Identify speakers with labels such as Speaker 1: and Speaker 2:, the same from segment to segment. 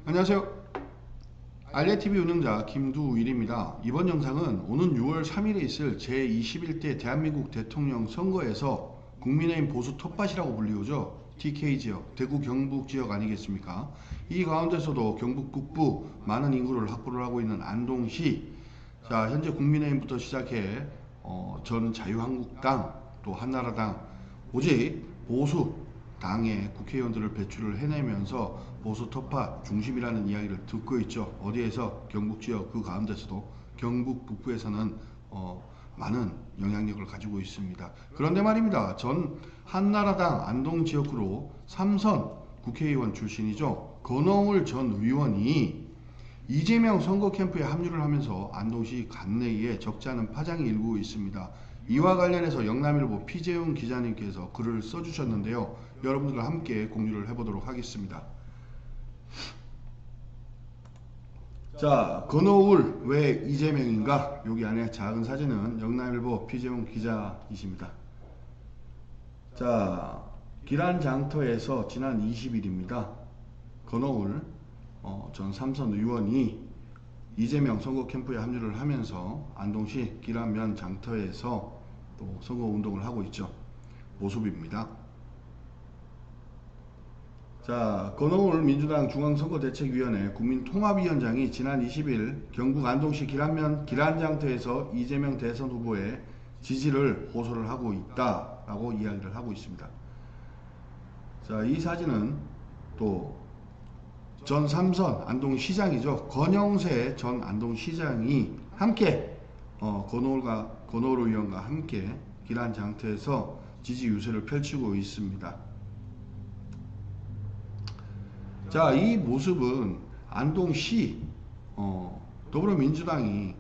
Speaker 1: 안녕하세요. 알레TV 운영자 김두일입니다. 이번 영상은 오는 6월 3일에 있을 제21대 대한민국 대통령 선거에서 국민의힘 보수 텃밭이라고 불리우죠. TK 지역, 대구 경북 지역 아니겠습니까? 이 가운데서도 경북 북부 많은 인구를 확보를 하고 있는 안동시, 자 현재 국민의힘부터 시작해 전 자유한국당 또 한나라당 오직 보수 당의 국회의원들을 배출을 해내면서 보수 텃밭 중심이라는 이야기를 듣고 있죠. 어디에서? 경북 지역 그 가운데서도 경북 북부에서는 많은 영향력을 가지고 있습니다. 그런데 말입니다. 전 한나라당 안동 지역구로 3선 국회의원 출신이죠. 권오울 전 의원이 이재명 선거 캠프에 합류를 하면서 안동시 관내에 적지 않은 파장이 일고 있습니다. 이와 관련해서 영남일보 피재용 기자님께서 글을 써주셨는데요. 여러분들과 함께 공유를 해보도록 하겠습니다. 자, 권오울 왜 이재명인가? 여기 안에 작은 사진은 영남일보 피재용 기자이십니다. 자, 기란장터에서 지난 20일입니다. 권오울 전 삼선 의원이 이재명 선거 캠프에 합류를 하면서 안동시 기란면 장터에서 또 선거 운동을 하고 있죠. 모습입니다. 자, 권오울 민주당 중앙선거대책위원회 국민통합위원장이 지난 20일 경북 안동시 기란장터에서 이재명 대선 후보의 지지를 호소를 하고 있다라고 이야기를 하고 있습니다. 자, 이 사진은 또 전 3선 안동시장이죠. 권영세 전 안동시장이 함께 권오울 의원과 함께 기란장터에서 지지 유세를 펼치고 있습니다. 자, 이 모습은 안동시 더불어민주당이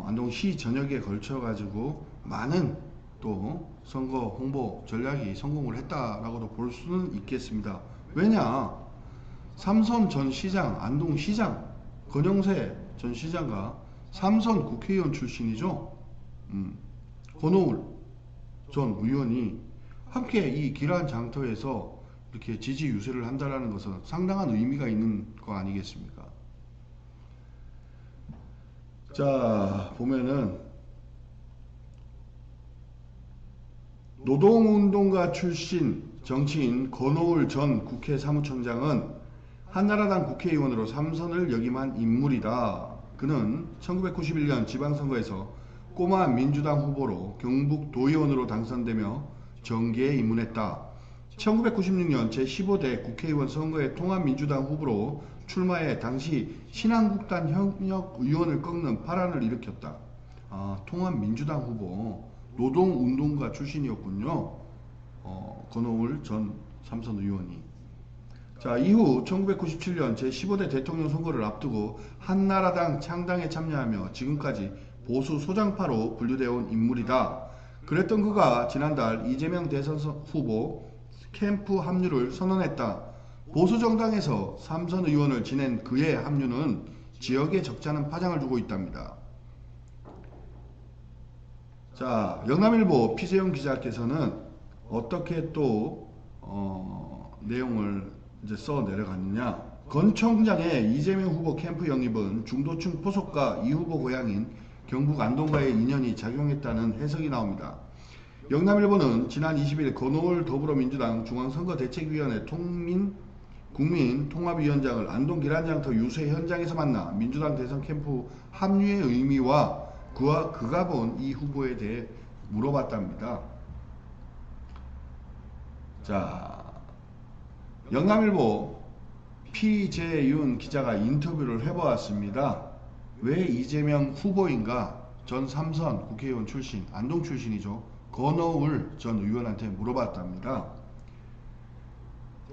Speaker 1: 안동시 전역에 걸쳐 가지고 많은 또 선거 홍보 전략이 성공을 했다라고도 볼 수는 있겠습니다. 왜냐, 삼선 전 시장, 안동시장 권영세 전 시장과 삼선 국회의원 출신이죠. 권오울 전 의원이 함께 이 기란 장터에서 이렇게 지지 유세를 한다는 것은 상당한 의미가 있는 거 아니겠습니까? 자, 보면은 노동운동가 출신 정치인 권오울 전 국회 사무총장은 한나라당 국회의원으로 3선을 역임한 인물이다. 그는 1991년 지방선거에서 꼬마 민주당 후보로 경북 도의원으로 당선되며 정계에 입문했다. 1996년 제15대 국회의원 선거에 통합민주당 후보로 출마해 당시 신한국당 현역 의원을 꺾는 파란을 일으켰다. 통합민주당 후보 노동운동가 출신이었군요. 권오울 전 삼선 의원이. 자, 이후 1997년 제15대 대통령 선거를 앞두고 한나라당 창당에 참여하며 지금까지 보수 소장파로 분류되어 온 인물이다. 그랬던 그가 지난달 이재명 대선 후보 캠프 합류를 선언했다. 보수정당에서 삼선 의원을 지낸 그의 합류는 지역에 적지 않은 파장을 주고 있답니다. 자, 영남일보 피재용 기자께서는 어떻게 또 내용을 이제 써 내려갔느냐. 권 총장의 이재명 후보 캠프 영입은 중도층 포석과 이 후보 고향인 경북 안동과의 인연이 작용했다는 해석이 나옵니다. 영남일보는 지난 20일 권오울 더불어민주당 중앙선거대책위원회 국민통합위원장을 안동 기란장터 유세 현장에서 만나 민주당 대선 캠프 합류의 의미와 그가 본 이 후보에 대해 물어봤답니다. 자, 영남일보 피재윤 기자가 인터뷰를 해보았습니다. 왜 이재명 후보인가? 전 3선 국회의원 출신, 안동 출신이죠. 권오울 전 의원한테 물어봤답니다.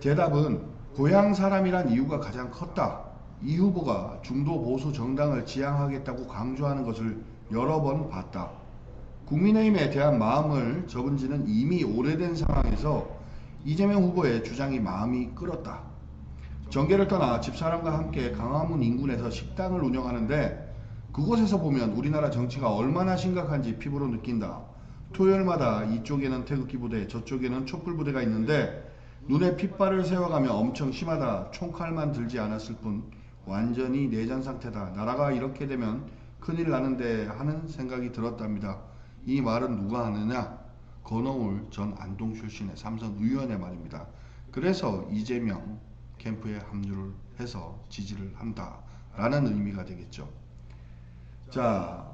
Speaker 1: 대답은 고향 사람이란 이유가 가장 컸다. 이 후보가 중도 보수 정당을 지향하겠다고 강조하는 것을 여러 번 봤다. 국민의힘에 대한 마음을 접은 지는 이미 오래된 상황에서 이재명 후보의 주장이 마음이 끌었다. 정계를 떠나 집사람과 함께 강화문 인근에서 식당을 운영하는데 그곳에서 보면 우리나라 정치가 얼마나 심각한지 피부로 느낀다. 토요일마다 이쪽에는 태극기 부대, 저쪽에는 촛불 부대가 있는데 눈에 핏발을 세워가며 엄청 심하다. 총칼만 들지 않았을 뿐 완전히 내전 상태다. 나라가 이렇게 되면 큰일 나는데 하는 생각이 들었답니다. 이 말은 누가 하느냐? 권오울 전 안동 출신의 삼선 의원의 말입니다. 그래서 이재명 캠프에 합류를 해서 지지를 한다 라는 의미가 되겠죠. 자,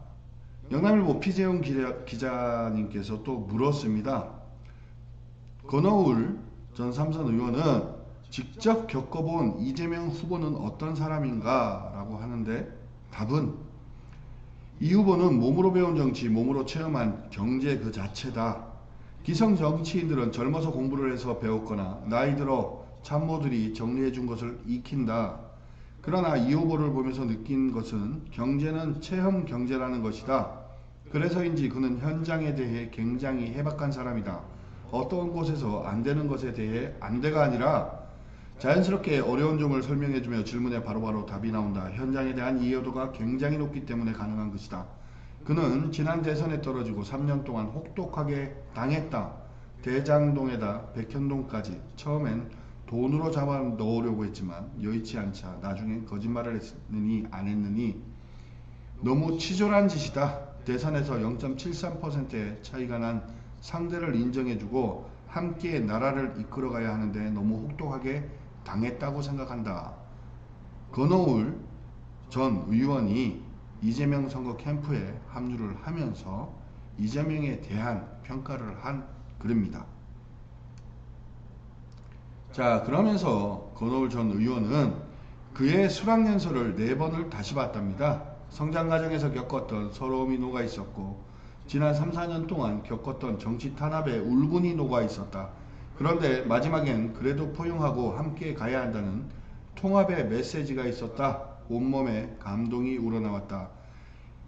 Speaker 1: 영남일보 피재훈 기자님께서 또 물었습니다. 권오울 전 삼선 의원은 직접 겪어본 이재명 후보는 어떤 사람인가 라고 하는데, 답은 이 후보는 몸으로 배운 정치, 몸으로 체험한 경제 그 자체다. 기성 정치인들은 젊어서 공부를 해서 배웠거나 나이 들어 참모들이 정리해 준 것을 익힌다. 그러나 이 후보를 보면서 느낀 것은 경제는 체험 경제라는 것이다. 그래서인지 그는 현장에 대해 굉장히 해박한 사람이다. 어떤 곳에서 안 되는 것에 대해 안 돼가 아니라 자연스럽게 어려운 점을 설명해주며 질문에 바로바로 답이 나온다. 현장에 대한 이해도가 굉장히 높기 때문에 가능한 것이다. 그는 지난 대선에 떨어지고 3년 동안 혹독하게 당했다. 대장동에다 백현동까지 처음엔 돈으로 잡아 넣으려고 했지만 여의치 않자 나중엔 거짓말을 했느니 안 했느니 너무 치졸한 짓이다. 대선에서 0.73%의 차이가 난 상대를 인정해주고 함께 나라를 이끌어가야 하는데 너무 혹독하게 당했다고 생각한다. 권오울 전 의원이 이재명 선거 캠프에 합류를 하면서 이재명에 대한 평가를 한 글입니다. 자, 그러면서 권오울 전 의원은 그의 수락연설을 4번을 다시 봤답니다. 성장 과정에서 겪었던 서러움이 녹아 있었고 지난 3, 4년 동안 겪었던 정치 탄압에 울분이 녹아 있었다. 그런데 마지막엔 그래도 포용하고 함께 가야 한다는 통합의 메시지가 있었다. 온몸에 감동이 우러나왔다.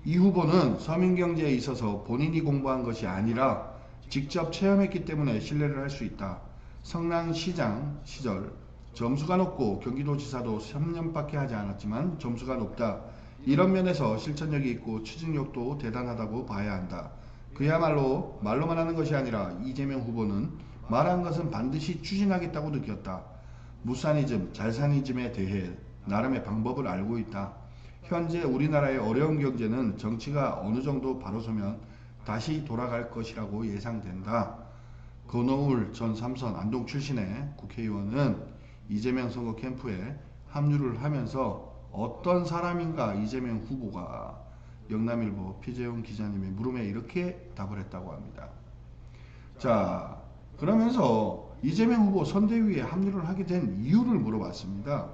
Speaker 1: 이 후보는 서민경제에 있어서 본인이 공부한 것이 아니라 직접 체험했기 때문에 신뢰를 할 수 있다. 성남시장 시절 점수가 높고 경기도지사도 3년밖에 하지 않았지만 점수가 높다. 이런 면에서 실천력이 있고 추진력도 대단하다고 봐야 한다. 그야말로 말로만 하는 것이 아니라 이재명 후보는 말한 것은 반드시 추진하겠다고 느꼈다. 무사니즘, 잘사니즘에 대해 나름의 방법을 알고 있다. 현재 우리나라의 어려운 경제는 정치가 어느 정도 바로 서면 다시 돌아갈 것이라고 예상된다. 권오울 전 삼선 안동 출신의 국회의원은 이재명 선거 캠프에 합류를 하면서 어떤 사람인가 이재명 후보가 영남일보 피재훈 기자님의 물음에 이렇게 답을 했다고 합니다. 자, 그러면서 이재명 후보 선대위에 합류를 하게 된 이유를 물어봤습니다.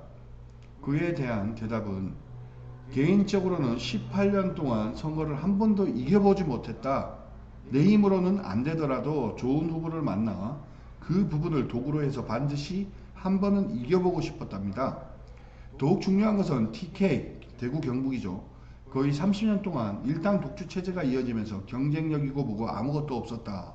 Speaker 1: 그에 대한 대답은 개인적으로는 18년 동안 선거를 한 번도 이겨보지 못했다. 내 힘으로는 안 되더라도 좋은 후보를 만나 그 부분을 도구로 해서 반드시 한 번은 이겨보고 싶었답니다. 더욱 중요한 것은 TK, 대구 경북이죠. 거의 30년 동안 일당 독주 체제가 이어지면서 경쟁력이고 뭐고 아무것도 없었다.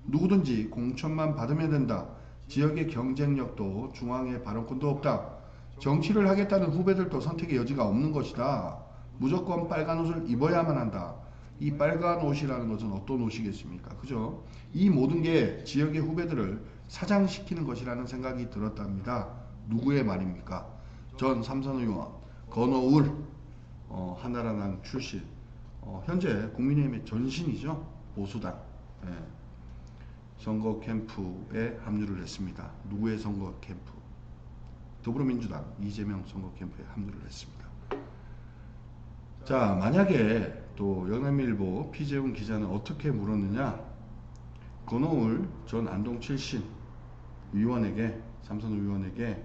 Speaker 1: 누구든지 공천만 받으면 된다. 지역의 경쟁력도 중앙의 발언권도 없다. 정치를 하겠다는 후배들도 선택의 여지가 없는 것이다. 무조건 빨간 옷을 입어야만 한다. 이 빨간 옷이라는 것은 어떤 옷이겠습니까? 그죠? 이 모든 게 지역의 후배들을 사장시키는 것이라는 생각이 들었답니다. 누구의 말입니까? 전 삼선 의원 권오울 한나라당 출신, 현재 국민의힘의 전신이죠. 보수당. 예. 선거 캠프에 합류를 했습니다. 누구의 선거 캠프? 더불어민주당 이재명 선거 캠프에 합류를 했습니다. 자, 만약에 또 영남일보 피재훈 기자는 어떻게 물었느냐? 권오울 전 안동 출신 의원에게, 삼선 의원에게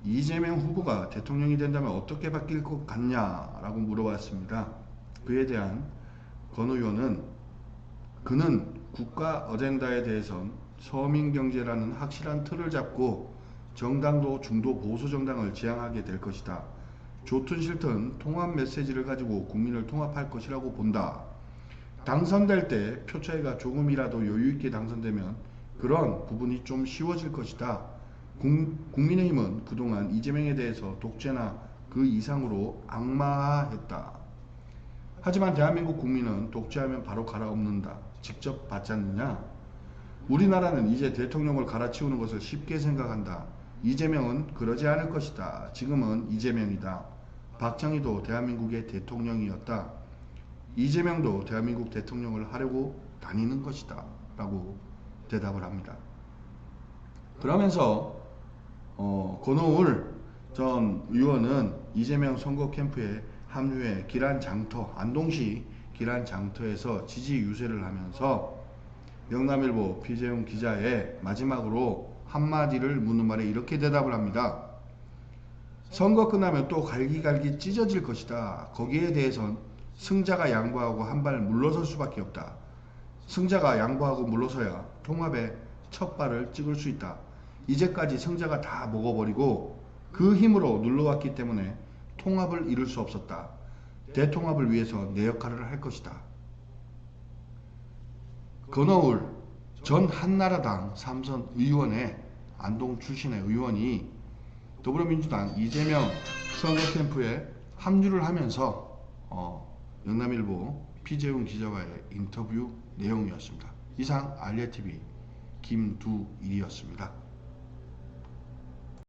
Speaker 1: 이재명 후보가 대통령이 된다면 어떻게 바뀔 것 같냐라고 물어봤습니다. 그에 대한 권 의원은 그는 국가 어젠다에 대해선 서민경제라는 확실한 틀을 잡고 정당도 중도 보수 정당을 지향하게 될 것이다. 좋든 싫든 통합 메시지를 가지고 국민을 통합할 것이라고 본다. 당선될 때 표 차이가 조금이라도 여유있게 당선되면 그런 부분이 좀 쉬워질 것이다. 국민의힘은 그동안 이재명에 대해서 독재나 그 이상으로 악마화했다. 하지만 대한민국 국민은 독재하면 바로 갈아엎는다. 직접 봤지 않느냐? 우리나라는 이제 대통령을 갈아치우는 것을 쉽게 생각한다. 이재명은 그러지 않을 것이다. 지금은 이재명이다. 박정희도 대한민국의 대통령이었다. 이재명도 대한민국 대통령을 하려고 다니는 것이다 라고 대답을 합니다. 그러면서 권오울 전 의원은 이재명 선거 캠프에 합류해 기란장터, 안동시 기란장터에서 지지 유세를 하면서 영남일보 피재용 기자의 마지막으로 한마디를 묻는 말에 이렇게 대답을 합니다. 선거 끝나면 또 갈기갈기 찢어질 것이다. 거기에 대해선 승자가 양보하고 한 발 물러설 수밖에 없다. 승자가 양보하고 물러서야 통합의 첫 발을 찍을 수 있다. 이제까지 승자가 다 먹어버리고 그 힘으로 눌러왔기 때문에 통합을 이룰 수 없었다. 대통합을 위해서 내 역할을 할 것이다. 권오울 전 한나라당 삼선 의원의 안동 출신의 의원이 더불어민주당 이재명 선거 캠프에 합류를 하면서 영남일보 피재용 기자와의 인터뷰 내용이었습니다. 이상 알리아TV 김두일이었습니다.